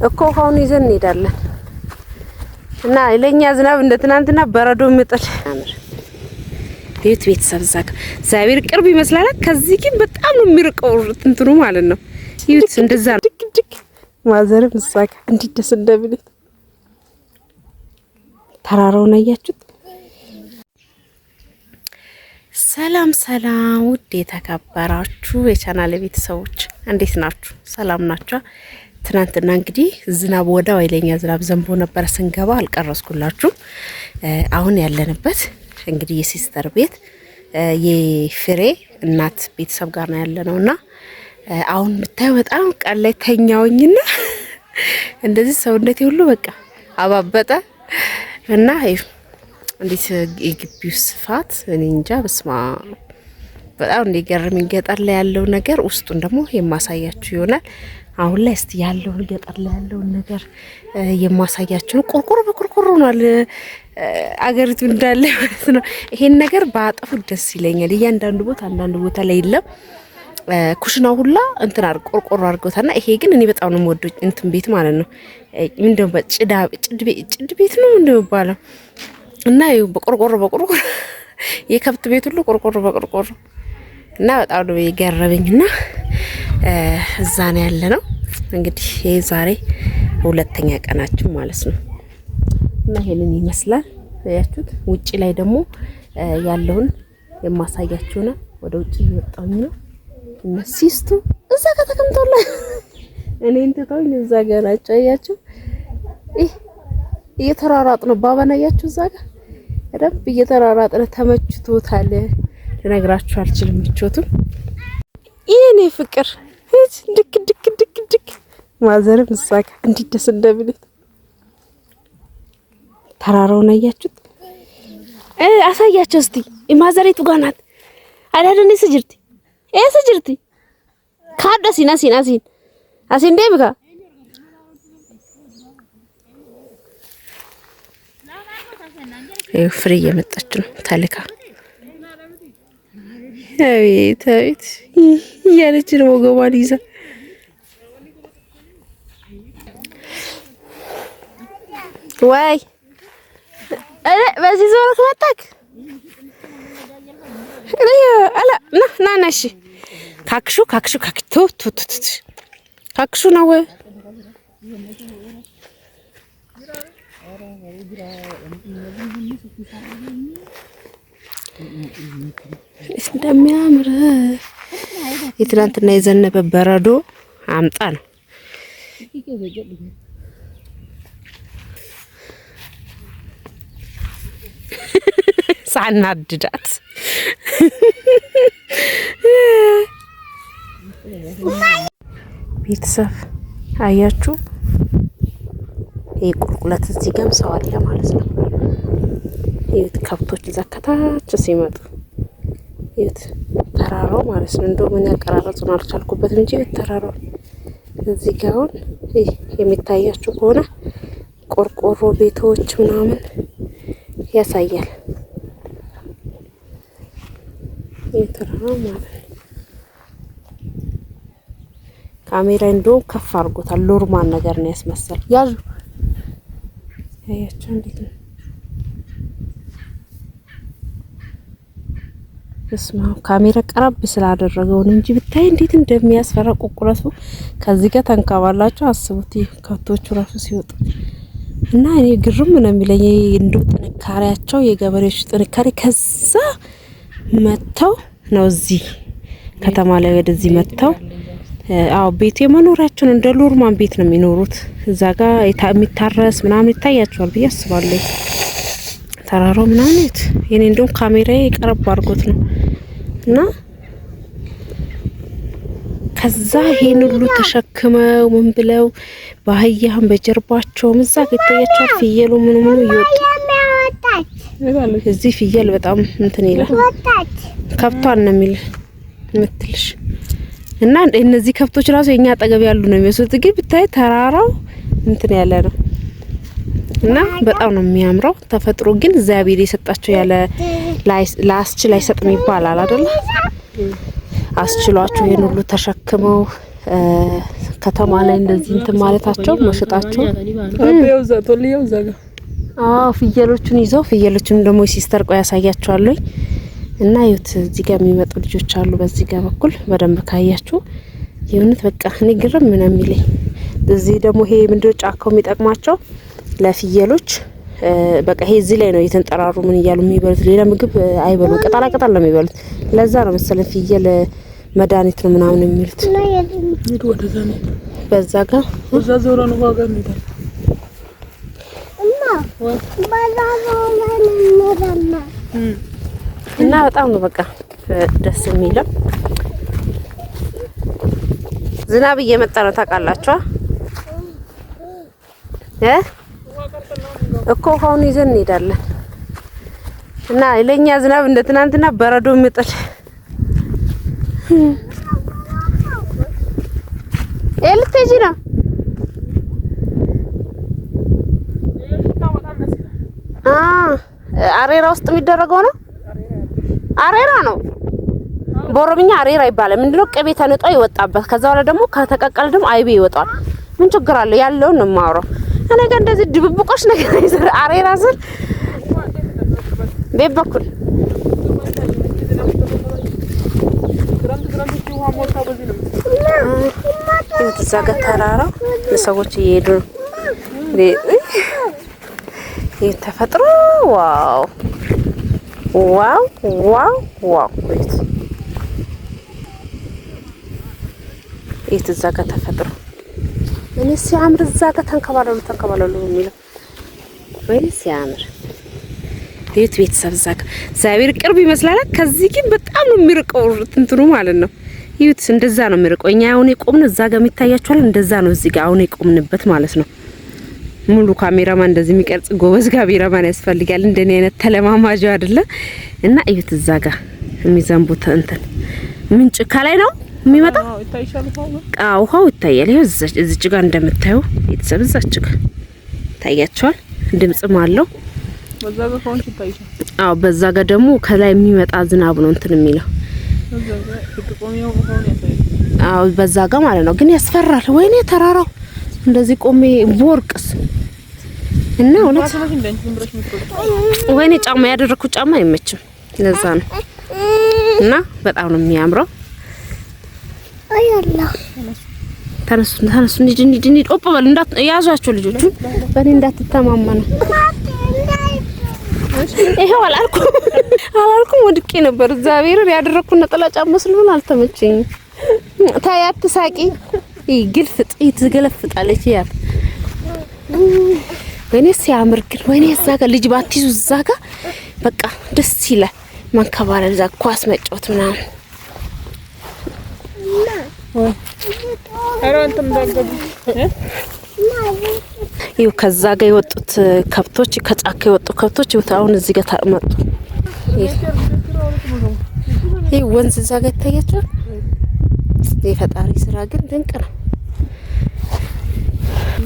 እኮ አሁን ይዘን እንሄዳለን እና ለኛ ዝናብ እንደ ትናንትና በረዶ የሚጥል ቤተሰብ ዛሬ ቅርብ ይመስላል። ከዚህ ግን በጣም ነው የሚርቀው እንትኑ ማለት ነው። ይሁት እንደዛ ድክ ማዘርም እዛጋ እንዴት ደስ እንደሚል ተራራውን አያችሁት? ሰላም ውድ የተከበራችሁ የቻናሌ ቤተሰቦች እንዴት ናችሁ? ሰላም ናችሁ? ትናንትና እንግዲህ ዝናብ ወዳው ኃይለኛ ዝናብ ዘንቦ ነበር። ስንገባ አልቀረስኩላችሁ። አሁን ያለንበት እንግዲህ የሲስተር ቤት የፍሬ እናት ቤተሰብ ጋር ነው ያለነውና አሁን ብታዩ በጣም ቀን ላይ ተኛውኝና እንደዚህ ሰውነቴ ሁሉ በቃ አባበጠ እና እንዴት የግቢው ስፋት እኔ እንጃ በስማ በጣም እንደገረመኝ ገጠር ላይ ያለው ነገር ውስጡን ደግሞ የማሳያችሁ ይሆናል። አሁን ላይ እስቲ ያለውን ገጠር ላይ ያለውን ነገር የማሳያችሁ ነው። ቆርቆሮ በቆርቆሮ ሆኗል አገሪቱ እንዳለ ማለት ነው። ይሄን ነገር ባጠፉ ደስ ይለኛል። እያንዳንዱ ቦታ አንዳንዱ ቦታ ላይ የለም። ኩሽናው ሁላ እንትን አድርጎ ቆርቆሮ አድርጎታልና ይሄ ግን እኔ በጣም ነው የምወደው እንትን ቤት ማለት ነው። ምንድነው ጭድ ቤት ነው እንደሚባለው እና ይኸው በቆርቆሮ የከብት ቤት ሁሉ ቆርቆሮ በቆርቆሮ እና በጣም ነው የገረመኝና እዛ ነው ያለነው። እንግዲህ ይሄ ዛሬ ሁለተኛ ቀናችን ማለት ነው እና ይሄንን ይመስላል። ያያችሁት ውጪ ላይ ደግሞ ያለውን የማሳያችሁ ነው። ወደ ውጪ እየወጣሁኝ ነው እና ሲስቱ እዛ ጋር ተቀምጠውላ እኔ እንትታውኝ እዛ ጋር ናቸው። አያችሁ እየተራራጥ ነው ባባና ያያችሁ እዛ ጋር ረብ እየተራራጥ ነው። ተመችቶታል። ልነግራችሁ አልችልም ምቾቱን። ይሄኔ ፍቅር ድክ ማዘርም እዛ ጋር እንዴት ደስ እንደሚል ተራራውን አያችሁት? አሳያቸው እስቲ ማዘሬቱ ጋር ናት አይደል? ስጅርቲ ስጅርቲ ካደ ሲና አሲን ደብካ ፍሬ እየመጣች ነው ተልካ። አቤት እያለች ነው ወገቧን ይዛ ወይ በዚህ ዞረክ መጣክ አላ ናናሽ ካክሹ ካክሹ ነው እንደሚያምር የትናንትና የዘነበ በረዶ አምጣ ነው። ሳናድዳት ቤተሰብ አያችሁ? ቁልቁለት እዚህ ጋር ሰው አለ ማለት ነው። ይሄት ከብቶች ዘከታች ሲመጡ ይሄት ተራራው ማለት ነው። እንደው ምን ያቀራረጹን አልቻልኩበትም እንጂ ተራራው እዚህ ጋር አሁን የሚታያችሁ ከሆነ ቆርቆሮ ቤቶች ምናምን ያሳያል። የተራራው ማለት ነው። ካሜራ እንደው ከፍ አድርጎታል። ኖርማል ነገር ነው ያስመሰል። ያዙ ያያችሁ እንዴት ነው? እስማ ካሜራ ቀረብ ስላደረገው እንጂ ብታይ እንዴት እንደሚያስፈራ ቁልቁለቱ ከዚህ ጋር ተንካባላችሁ አስቡት። ከብቶቹ ራሱ ሲወጡ እና እኔ ግርም ነው የሚለኝ እንደው ጥንካሬያቸው የገበሬዎች ጥንካሬ ከዛ መተው ነው እዚህ ከተማ ላይ ወደዚህ መተው ቤት የመኖራቸውን እንደ ሎርማን ቤት ነው የሚኖሩት። እዛ ጋር የሚታረስ ምናምን ይታያቸዋል ብዬ አስባለሁ። ተራራው ምናምን የኔ እንደውም ካሜራዬ ቀረብ አድርጎት ነው እና ከዛ ይሄን ሁሉ ተሸክመው ምን ብለው ባህያም በጀርባቸው እዛ ይታያቸዋል። ፍየሉ ምን ይወጣ እዚህ ፍየል በጣም እንትን ይላል። ከብቷን ነው የምትልሽ እና እነዚህ ከብቶች ራሱ የኛ አጠገብ ያሉ ነው የሚመስሉት። ግን ብታይ ተራራው እንትን ያለ ነው እና በጣም ነው የሚያምረው። ተፈጥሮ ግን እግዚአብሔር የሰጣቸው ያለ ላስችል አይሰጥም ይባላል አይደል? አስችሏቸው ይሄን ሁሉ ተሸክመው ከተማ ላይ እንደዚህ እንትን ማለታቸው መሸጣቸው ፍየሎቹን ይዘው ፍየሎቹን ደግሞ ሲስተር ቆይ ያሳያቸዋለሁ እና ይሁት እዚህ ጋር የሚመጡ ልጆች አሉ። በዚህ ጋር በኩል በደንብ ካያችሁ የእውነት በቃ እኔ ግርም ምን የሚለኝ እዚህ ደግሞ ይሄ ምንድነው ጫካው የሚጠቅማቸው ለፍየሎች በቃ ይሄ እዚህ ላይ ነው የተንጠራሩ ምን እያሉ የሚበሉት። ሌላ ምግብ አይበሉ፣ ቅጠላ ቅጠል ነው የሚበሉት። ለዛ ነው መሰለኝ ፍየል መድኃኒት ነው ምናምን የሚሉት። በዛ ጋር እዛ ዞሮ ነው ዋጋ ነው እና በጣም ነው በቃ ደስ የሚለው። ዝናብ እየመጣ ነው ታውቃላችሁ እኮ አሁን ይዘን እንሄዳለን እና ለኛ ዝናብ እንደ ትናንትና በረዶ የሚጥል ኤልቴጂ ነው። አሬራ ውስጥ የሚደረገው ነው። አሬራ ነው በኦሮምኛ አሬራ ይባላል። ምንድነው ቅቤ ተንጦ ይወጣበት ከዛ በኋላ ደግሞ ከተቀቀለ ደግሞ አይቤ ይወጣል። ምን ችግር አለ? ያለውን ነው የማወራው እኔ ጋር እንደዚህ ድብብቆሽ ነገር ይዘር አሬራ ስል በበኩል እዛ ጋር ተራራ ሰዎች እየሄዱ ነው። ተፈጥሮ ዋው ዋው ዋው ዋው እዛ ጋር ተፈጥሮ እኔ ሲያምር እዛ ጋር ተንከባለሉ የሚለው ወይ ሲያምር ቤተሰብ እዛ ጋር እግዚአብሔር ቅርብ ይመስላል። ከዚህ ግን በጣም ነው የሚርቀው እንትኑ ማለት ነው። ይሁት እንደዛ ነው የሚርቀው። እኛ አሁን የቆምን እዛ ጋር የሚታያችኋል። እንደዛ ነው እዚህ ጋር አሁን የቆምንበት ማለት ነው። ሙሉ ካሜራማን እንደዚህ የሚቀርጽ ጎበዝ ካሜራማን ያስፈልጋል። እንደኔ አይነት ተለማማጅ አይደለ እና ይሁት እዛ ጋር የሚዘንቡት እንትን ምንጭ ከላይ ነው የሚመጣው። ውሃው ይታያል። ይኸው እዚች ጋር እንደምታዩ ቤተሰብ እዛች ጋር ታያችኋል። ድምጽም አለው። በዛ ጋር ደግሞ ከላይ የሚመጣ ዝናብ ነው እንትን የሚለው በዛ ጋር ማለት ነው። ግን ያስፈራል። ወይኔ ተራራው እንደዚህ ቆሜ ቦርቅስ እና እውነት ወይኔ ጫማ ያደረኩት ጫማ አይመችም። ለዛ ነው እና በጣም ነው የሚያምረው። አያላ ተነሱ እንሂድ ኦፕ በል እንዳት ያዟቸው ልጆቹ በእኔ እንዳትተማመኑ። ይሄው አላልኩም ወድቄ ነበር። እግዚአብሔር ያደረኩት ነጠላ ጫማ ስለሆነ አልተመቸኝም። ታያት ሳቂ ግልፍጥ ይትገለፍጣለች ያ ወይኔ ሲያምር ግን ወይኔ እዛ ጋር ልጅ ባትይዙ እዛ ጋር በቃ ደስ ይላል። መንከባለል እዛ ኳስ መጫወት ምናምን ይኸው ከዛ ጋር የወጡት ከብቶች ከጫካ የወጡ ከብቶች አሁን እዚህ ጋር ታመጡ። ይሄ ወንዝ እዛ ጋር ይታያችኋል። የፈጣሪ ስራ ግን ድንቅ ነው።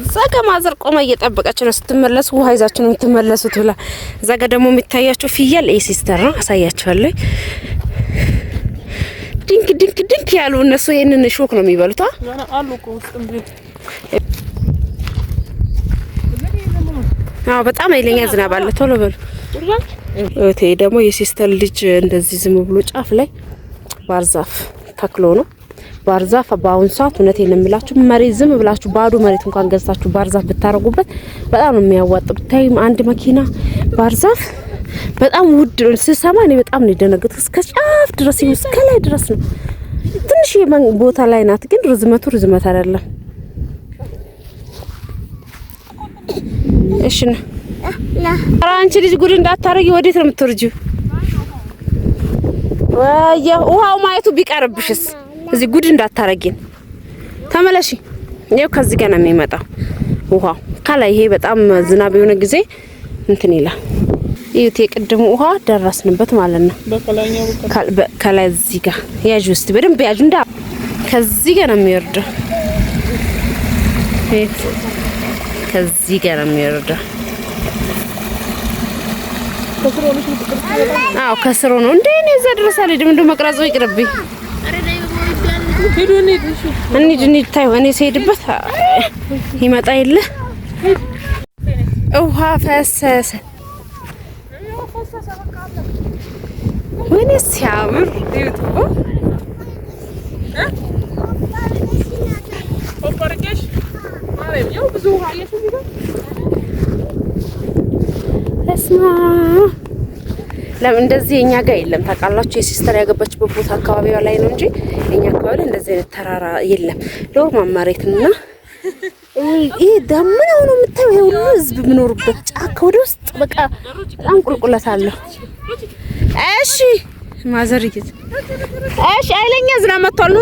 እዛ ጋር ማዘር ቆማ እየጠበቀች ነው። ስትመለሱ ውሃ ይዛችሁ ነው የምትመለሱት ብላ። እዛ ጋር ደግሞ የሚታያችሁ ፍየል ሲስተር ነው አሳያችኋለሁ። ድንክ ያሉ እነሱ ይሄንን ሾክ ነው የሚበሉት አሉ እኮ ውስጥም ቤት በጣም ኃይለኛ ዝናብ አለ። ቶሎ በሉ እቴ ደግሞ የሲስተር ልጅ እንደዚህ ዝም ብሎ ጫፍ ላይ ባርዛፍ ተክሎ ነው። ባርዛፍ በአሁን ሰዓት እውነቴን ነው የምላችሁ መሬት ዝም ብላችሁ ባዶ መሬት እንኳን ገዝታችሁ ባርዛፍ ብታረጉበት በጣም ነው የሚያዋጣው። ብታይ አንድ መኪና ባርዛፍ በጣም ውድ ነው። ስሰማ እኔ በጣም ነው የደነገጥኩት። እስከ ጫፍ ድረስ እስከ ላይ ድረስ ነው። ትንሽ ቦታ ላይ ናት፣ ግን ርዝመቱ ርዝመት አይደለም። እሺ ነው አንቺ ልጅ ጉድ እንዳታረጊ። ወዴት ነው የምትወርጂው? ወያ ውሃው ማየቱ ቢቀርብሽስ? እዚህ ጉድ እንዳታረጊን ተመለሺ። ይኸው ከዚህ ጋር ነው የሚመጣው ውሃው ከላይ። ይሄ በጣም ዝናብ የሆነ ጊዜ እንትን ይላል። ይሄ የቅድሙ ውሃ ደረስንበት ማለት ነው። ከላይ እዚህ ጋር ያጁ እስቲ በደንብ ያጁ እንዳ ከዚህ ጋር ነው የሚወርደው። ከዚህ ጋር ነው የሚወርደው። ከስሩ ነው እንዴ? እኔ እዛ ድረስ አልሄድም። እንደው መቅረጹ ይቅርብኝ። እንሂድ ታየው እኔ ስሄድበት ይመጣ የለ ውሃ ፈሰሰ። ወይኔ ሲያምር ለምን እንደዚህ የኛ ጋር የለም ታውቃላችሁ? የሲስተር ያገባችበት ቦታ አካባቢዋ ላይ ነው እንጂ የኛ አካባቢ እንደዚህ አይነት ተራራ የለም። ሎርማ መሬትና ይሄ ዳመናው ነው የምታየው። ይሄ ሁሉ ህዝብ የሚኖርበት ጫካ ወደ ውስጥ በቃ በጣም ቁልቁለት አለው። እሺ ማዘርዬ፣ እሺ አይለኛ ዝናብ መጥቷል። ኖ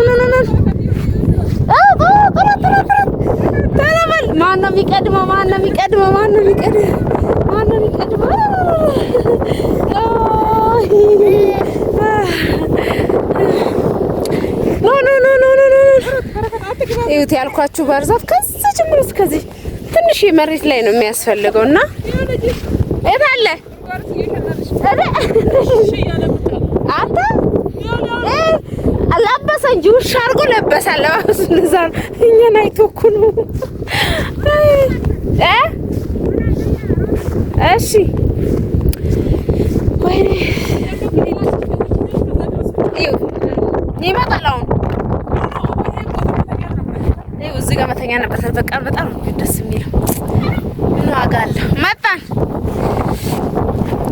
ተለበል። ማነው የሚቀድመው? ይኸውት ያልኳችሁ ባህር ዛፍ ከዛ ጀምሮ እስከዚህ ትንሽ መሬት ላይ ነው የሚያስፈልገው እና የት አለ አንተ ለበሰ እንጂ ውሻ አድርጎ ለበሰ። አለባበሱን እዛ እኛን አይቶ እኮ ነው። እሺ ወይኔ ይመጣል አሁን። ይኸው እዚህ ጋር መተኛ ነበር። በቃ በጣም ደስ የሚለው ምን ዋጋ አለው። መጣን።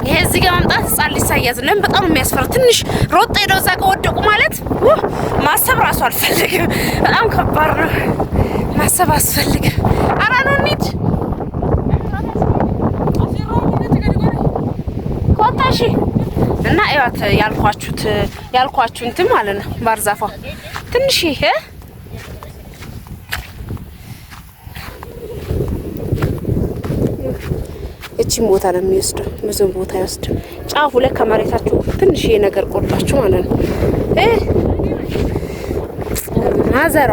ይሄ እዚህ ጋር መምጣት ህጻን ልጅ ሳይያዝ ለምን በጣም የሚያስፈራ። ትንሽ ሮጥ ሄደው እዛ ጋር ወደቁ ማለት ማሰብ ራሱ አልፈልግም። በጣም ከባድ ነው። ማሰብ አስፈልግም። ኧረ ነው እንሂድ። ኮታሺ እና እያት ያልኳችሁ እንትን ማለት ነው ባህር ዛፏ ትንሽ ይሄ እቺን ቦታ ነው የሚወስደው። ብዙም ቦታ አይወስድም። ጫፉ ላይ ከመሬታችሁ ትንሽ ይሄ ነገር ቆርጣችሁ ማለት ነው ማዘሯ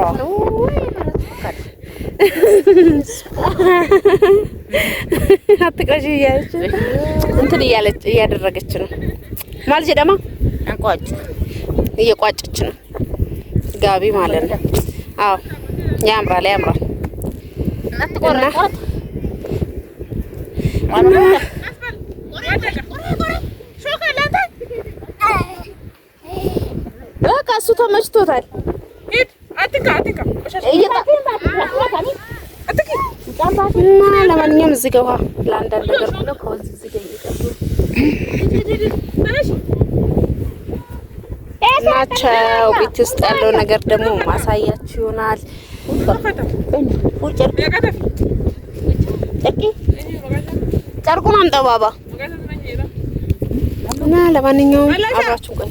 አትቀጂ እያለች እንትን እያደረገች ነው ማለት ደማ እየቋጨች ነው ጋቢ ማለት ነው። አዎ ያምራል። በቃ እሱ ተመችቶታል። ለማንኛውም እዚህ ጋር ውሃ ለአንዳንድ ነገር ብሎ ከወንዝ እዚህ ጋር ናቸው። ቤት ውስጥ ያለው ነገር ደግሞ ማሳያችሁ ይሆናል። ጨርቁን አምጣው ባባ እና ለማንኛውም አብራችሁ ቆይ።